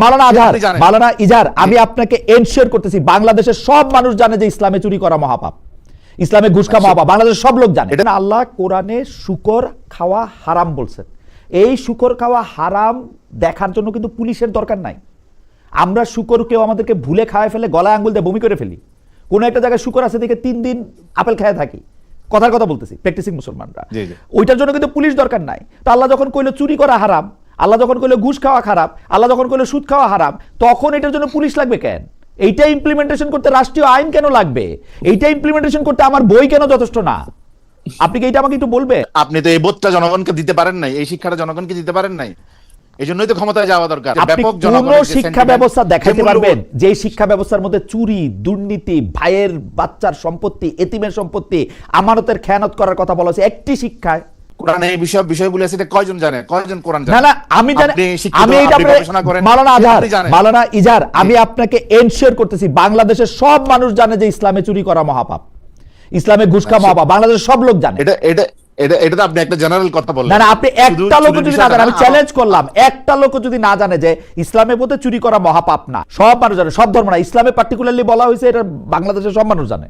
মাওলানা ইজার, আমি আপনাকে এনশিওর করতেছি বাংলাদেশের সব মানুষ জানে যে ইসলামে চুরি করা মহাপাপ, ইসলামে ঘুষ খাওয়া মহাপাপ, বাংলাদেশের সব লোক জানে। এটা আল্লাহ কোরআনে শুকর খাওয়া হারাম বলছেন। এই শুকর খাওয়া হারাম দেখার জন্য কিন্তু পুলিশের দরকার নাই। আমরা শুকর কেউ আমাদেরকে ভুলে খাওয়ায় ফেলে, গলায় আঙ্গুল দিয়ে বমি করে ফেলি। কোন একটা জায়গায় শুকর আছে দেখে 3 দিন আপেল খায় থাকি, কথার কথা বলতেছি, প্র্যাকটিসিং মুসলমানরা। ওইটার জন্য কিন্তু পুলিশ দরকার নাই। তো আল্লাহ যখন কইলো চুরি করা হারাম, আল্লাহ যখন কইলো ঘুষ খাওয়া খারাপ, আল্লাহ যখন কইলো সুদ খাওয়া হারাম, তখন এটার জন্য পুলিশ লাগবে কেন? এইটা ইমপ্লিমেন্টেশন করতে রাষ্ট্রীয় আইন কেন লাগবে? এইটা ইমপ্লিমেন্টেশন করতে আমার বই কেন যথেষ্ট না? আপনি কি এইটা আমাকে একটু বলবে? আপনি তো এই বোধটা জনগণকে দিতে পারেন নাই, এই শিক্ষাটা জনগণকে দিতে পারেন নাই। এই জন্যই তো ক্ষমতায় যাওয়া দরকার। ব্যাপক জনগণের শিক্ষা ব্যবস্থা দেখাতে পারবেন যে শিক্ষা ব্যবস্থার মধ্যে চুরি, দুর্নীতি, ভাইয়ের বাচ্চার সম্পত্তি, এতিমের সম্পত্তি, আমানতের খেয়ানত করার কথা বলা হয়েছে একটি শিক্ষায়? কোরআনে এই বিষয়গুলো আছে, এটা কয়জন জানে? কয়জন কোরআন জানে? না না, আমি জানি। আমি এটা মাওলানা ইজার, আমি আপনাকে এনশিওর করতেছি বাংলাদেশের সব মানুষ জানে যে ইসলামে চুরি করা মহাপাপ, ইসলামে ঘুষ খাওয়া মহাপাপ, বাংলাদেশের সব লোক জানে। এটা তো আপনি একটা জেনারেল কথা বললেন। না না, আপনি একটা লোক যদি না জানে, আমি চ্যালেঞ্জ করলাম, একটা লোক যদি না জানে যে ইসলামের মধ্যে চুরি করা মহাপাপ না, সব মানুষ জানে, সব ধর্ম না, ইসলামে পার্টিকুলারলি বলা হয়েছে, এটা বাংলাদেশের সব মানুষ জানে।